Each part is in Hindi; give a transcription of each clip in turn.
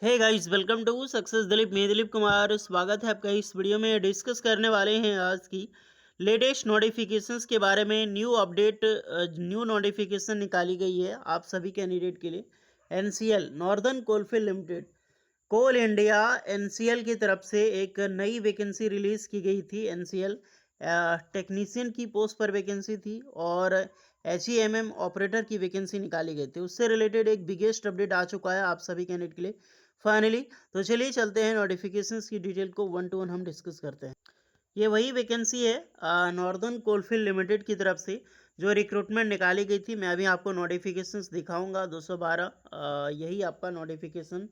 Hey guys, welcome to success Dilip. मैं दिलीप कुमार, स्वागत है आपका। इस वीडियो में डिस्कस करने वाले हैं आज की लेटेस्ट नोटिफिकेशंस के बारे में। न्यू नोटिफिकेशन निकाली गई है आप सभी कैंडिडेट के लिए। एनसीएल नॉर्दर्न कोलफील्ड लिमिटेड, कोल इंडिया एनसीएल की तरफ से एक नई वैकेंसी रिलीज की गई थी। एनसीएल टेक्नीशियन की पोस्ट पर वैकेंसी थी और एचईएमएम ऑपरेटर की वैकेंसी निकाली गई थी। उससे रिलेटेड एक बिगेस्ट अपडेट आ चुका है आप सभी कैंडिडेट के लिए फाइनली। तो चलिए चलते हैं नोटिफिकेशंस की डिटेल को वन टू वन हम डिस्कस करते हैं। ये वही वैकेंसी है नॉर्दर्न कोलफील्ड लिमिटेड की तरफ से जो रिक्रूटमेंट निकाली गई थी। मैं अभी आपको नोटिफिकेशंस दिखाऊंगा। 212 यही आपका नोटिफिकेशन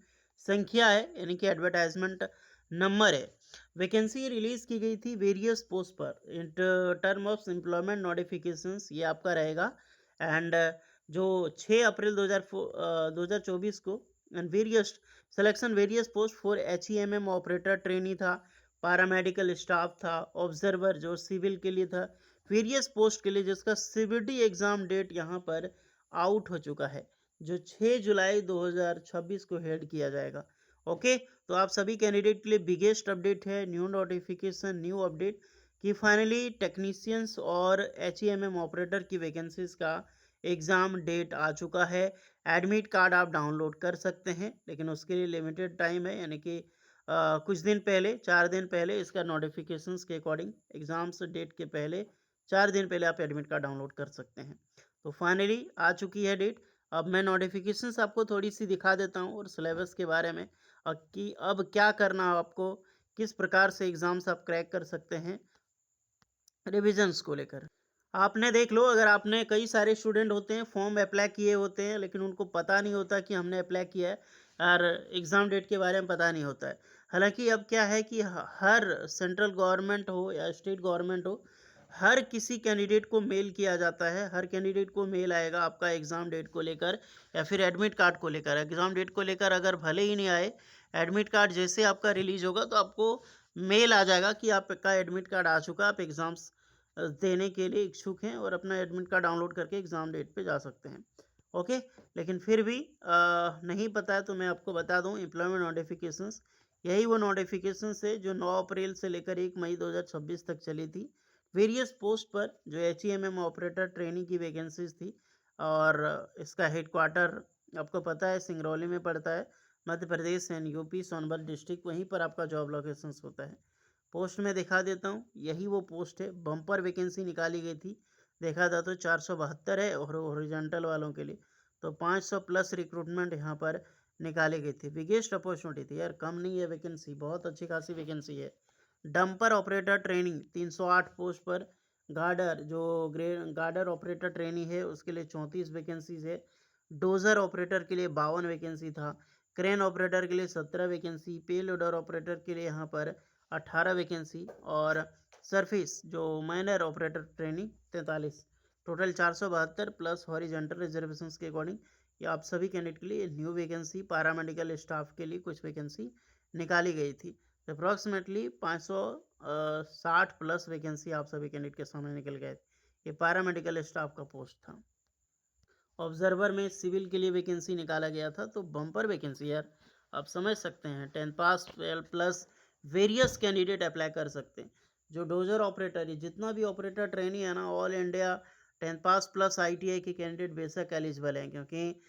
संख्या है, यानी कि एडवर्टाइजमेंट नंबर है। वैकेंसी रिलीज की गई थी वेरियस पोस्ट पर in term of employment notifications, ये आपका रहेगा। एंड जो 6 अप्रैल 2024 को and various selection various post for HEMM operator trainee था, पैरामेडिकल स्टाफ था, ऑब्जर्वर जो सिविल के लिए था, वेरियस पोस्ट के लिए जिसका सीबीटी एग्जाम डेट यहाँ पर आउट हो चुका है, जो 6 जुलाई 2026 को हेड किया जाएगा। ओके, तो आप सभी कैंडिडेट के लिए बिगेस्ट अपडेट है, न्यू नोटिफिकेशन, न्यू अपडेट कि फाइनली टेक्नीशियंस और एचईएमएम ऑपरेटर की वैकेंसीज का एग्ज़ाम डेट आ चुका है। एडमिट कार्ड आप डाउनलोड कर सकते हैं, लेकिन उसके लिए लिमिटेड टाइम है, यानी कि कुछ दिन पहले, 4 दिन पहले इसका नोटिफिकेशंस के अकॉर्डिंग एग्ज़ाम्स डेट के पहले 4 दिन पहले आप एडमिट कार्ड डाउनलोड कर सकते हैं। तो फाइनली आ चुकी है डेट। अब मैं नोटिफिकेशंस आपको थोड़ी सी दिखा देता हूँ और सिलेबस के बारे में, कि अब क्या करना है आपको, किस प्रकार से एग्ज़ाम्स आप क्रैक कर सकते हैं रिविजन्स को लेकर। आपने देख लो, अगर आपने कई सारे स्टूडेंट होते हैं फॉर्म अप्लाई किए होते हैं, लेकिन उनको पता नहीं होता कि हमने अप्लाई किया है और एग्ज़ाम डेट के बारे में पता नहीं होता है। हालांकि अब क्या है कि हर सेंट्रल गवर्नमेंट हो या स्टेट गवर्नमेंट हो, हर किसी कैंडिडेट को मेल किया जाता है। हर कैंडिडेट को मेल आएगा आपका एग्ज़ाम डेट को लेकर या फिर एडमिट कार्ड को लेकर। एग्ज़ाम डेट को लेकर अगर भले ही नहीं आए, एडमिट कार्ड जैसे आपका रिलीज होगा तो आपको मेल आ जाएगा कि आपका एडमिट कार्ड आ चुका, आप एग्ज़ाम्स देने के लिए इच्छुक हैं और अपना एडमिट कार्ड डाउनलोड करके एग्ज़ाम डेट पे जा सकते हैं। ओके, लेकिन फिर भी नहीं पता है तो मैं आपको बता दूं, एम्प्लॉयमेंट नोटिफिकेशंस यही वो नोटिफिकेशंस है जो 9 अप्रैल से लेकर 1 मई 2026 तक चली थी। वेरियस पोस्ट पर जो एचईएमएम ऑपरेटर ट्रेनिंग की वैकेंसीज थी, और इसका हेडक्वार्टर आपको पता है सिंगरौली में पड़ता है, Madhya Pradesh and UP Sonbhadra district, वहीं पर आपका जॉब लोकेशंस होता है। पोस्ट में दिखा देता हूँ, यही वो पोस्ट है। बम्पर वैकेंसी निकाली गई थी, देखा था तो 472 है, और हॉरिजॉन्टल वालों के लिए तो 500 प्लस रिक्रूटमेंट यहाँ पर निकाली गई थी। बिगेस्ट अपॉर्चुनिटी थी यार, कम नहीं है वैकेंसी, बहुत अच्छी खासी वैकेंसी है। डंपर ऑपरेटर ट्रेनिंग 308 पोस्ट पर। गार्डर जो गार्डर ऑपरेटर ट्रेनिंग है उसके लिए 34 वैकेंसीज है। डोजर ऑपरेटर के लिए 52 वैकेंसी था। क्रेन ऑपरेटर के लिए 17 वैकेंसी। पे लोडर ऑपरेटर के लिए यहाँ पर 18 वैकेंसी। और सरफेस जो minor operator training 43। Total 472 plus horizontal reservation के अकॉर्डिंग ये आप सभी कैंडिडेट के लिए न्यू वैकेंसी, पैरामेडिकल स्टाफ के लिए कुछ वैकेंसी निकाली गई थी। अप्रॉक्सीमेटली 560 प्लस वैकेंसी आप सभी कैंडिडेट के सामने निकल गए। ये पैरामेडिकल स्टाफ का पोस्ट था। ऑब्जर्वर में सिविल के लिए वैकेंसी निकाला गया था, तो बम्पर वैकेंसी यार, आप समझ सकते हैं। 10 पास 12 प्लस वेरियस कैंडिडेट अप्लाई कर सकते हैं। जो डोजर ऑपरेटर है, जितना भी ऑपरेटर ट्रेनी है ना, ऑल इंडिया 10 पास प्लस आईटीआई के कैंडिडेट बेशक एलिजिबल हैं, क्योंकि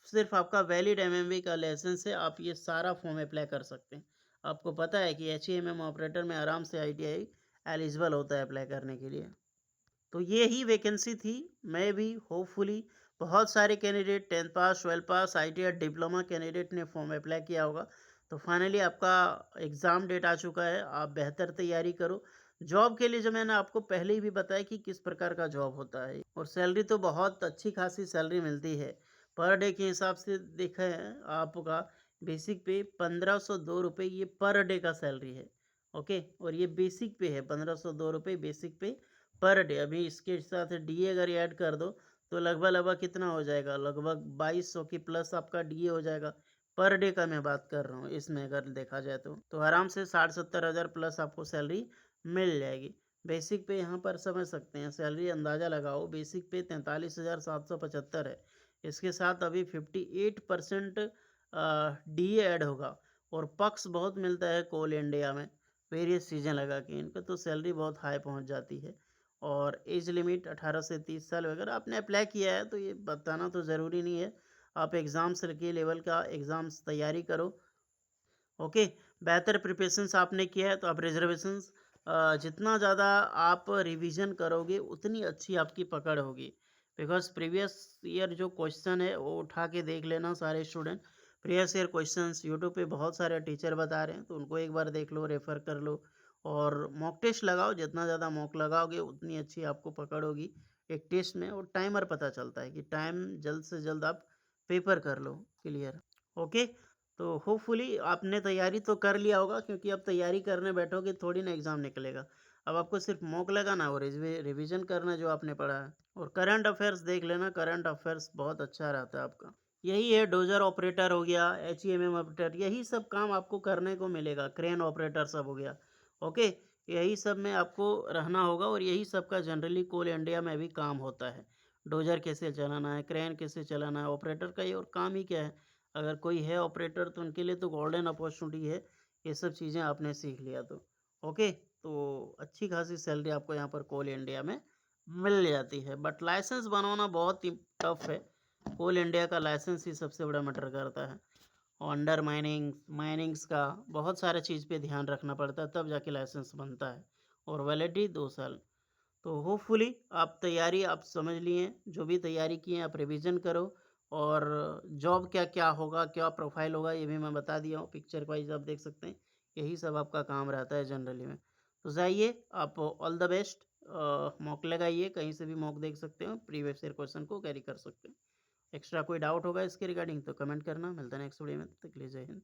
सिर्फ आपका वैलिड एमएमवी का लाइसेंस है, आप ये सारा फॉर्म अप्लाई कर सकते हैं। आपको पता है कि एचईएमएम ऑपरेटर में आराम से आईटीआई एलिजिबल होता है अप्लाई करने के लिए। तो ये ही वैकेंसी थी। मैं भी होपफुली बहुत सारे कैंडिडेट 10 पास 12 पास आईटीआई डिप्लोमा कैंडिडेट ने फॉर्म अप्लाई किया होगा। तो फाइनली आपका एग्ज़ाम डेट आ चुका है, आप बेहतर तैयारी करो जॉब के लिए। जो मैंने आपको पहले ही भी बताया कि किस प्रकार का जॉब होता है, और सैलरी तो बहुत अच्छी खासी सैलरी मिलती है। पर डे के हिसाब से देखा है आपका बेसिक पे 1502 रुपये, ये पर डे का सैलरी है। ओके, और ये बेसिक पे है 1502 रुपये बेसिक पे पर डे। अभी इसके साथ डीए अगर ऐड कर दो तो लगभग लगभग कितना हो जाएगा, लगभग 2200 की प्लस आपका डीए हो जाएगा। पर डे का मैं बात कर रहा हूँ, इसमें अगर देखा जाए तो आराम से 60-70 हज़ार प्लस आपको सैलरी मिल जाएगी। बेसिक पे यहाँ पर समझ सकते हैं, सैलरी अंदाज़ा लगाओ, बेसिक पे 43,775 है। इसके साथ अभी 58% डीए ऐड होगा और पक्ष बहुत मिलता है कोल इंडिया में वेरियस चीज़ें लगा के, इनका तो सैलरी बहुत हाई पहुंच जाती है। और एज लिमिट 18 से 30 साल वगैरह आपने अप्लाई किया है तो ये बताना तो ज़रूरी नहीं है। आप एग्ज़ाम्स के लेवल का एग्ज़ाम्स तैयारी करो। ओके, बेहतर प्रिपरेशंस आपने किया है तो आप रिजर्वेशंस जितना ज़्यादा आप रिवीजन करोगे उतनी अच्छी आपकी पकड़ होगी। बिकॉज प्रीवियस ईयर जो क्वेश्चन है वो उठा के देख लेना सारे student. Previous year questions YouTube पे बहुत सारे टीचर बता रहे हैं तो उनको एक बार देख लो, रेफर कर लो और मॉक टेस्ट लगाओ। जितना ज़्यादा मॉक लगाओगे उतनी अच्छी आपको पकड़ होगी एक टेस्ट में। और टाइमर पता चलता है कि टाइम जल्द से जल्द आप पेपर कर लो क्लियर। ओके, तो होपफुली आपने तैयारी तो कर लिया होगा क्योंकि अब तैयारी करने बैठोगे थोड़ी ना एग्ज़ाम निकलेगा। अब आपको सिर्फ मॉक लगाना और रिवीजन करना जो आपने पढ़ा है। और करंट अफेयर्स देख लेना, करंट अफेयर्स बहुत अच्छा रहता है आपका। यही है, डोजर ऑपरेटर हो गया, एचईएमएम ऑपरेटर, यही सब काम आपको करने को मिलेगा। क्रेन ऑपरेटर सब हो गया। ओके, यही सब में आपको रहना होगा और यही सब का जनरली कोल इंडिया में भी काम होता है। डोजर कैसे चलाना है, क्रेन कैसे चलाना है, ऑपरेटर का ये और काम ही क्या है। अगर कोई है ऑपरेटर तो उनके लिए तो गोल्डन अपॉर्चुनिटी है, ये सब चीज़ें आपने सीख लिया तो। ओके, तो अच्छी खासी सैलरी आपको यहाँ पर कोल इंडिया में मिल जाती है। बट लाइसेंस बनवाना बहुत ही टफ है। कोल इंडिया का लाइसेंस ही सबसे बड़ा मैटर करता है। अंडर माइनिंग्स का बहुत सारे चीज़ पे ध्यान रखना पड़ता है तब जाके लाइसेंस बनता है। और वैलिडिटी 2 साल। तो होपफुली आप तैयारी आप समझ लिए हैं, जो भी तैयारी की है आप रिवीजन करो। और जॉब क्या-क्या होगा, क्या प्रोफ़ाइल होगा ये भी मैं बता दिया हूँ, पिक्चर वाइज़ आप देख सकते हैं। यही सब आपका काम रहता है जनरली में। तो जाइए आप ऑल द बेस्ट। मॉक लगाइए, कहीं से भी मॉक देख सकते हो, प्रीवियस ईयर क्वेश्चन को कैरी कर सकते हैं। एक्स्ट्रा कोई डाउट होगा इसके रिगार्डिंग तो कमेंट करना। मिलते हैं नेक्स्ट वीडियो में, तब तक के लिए जय हिंद।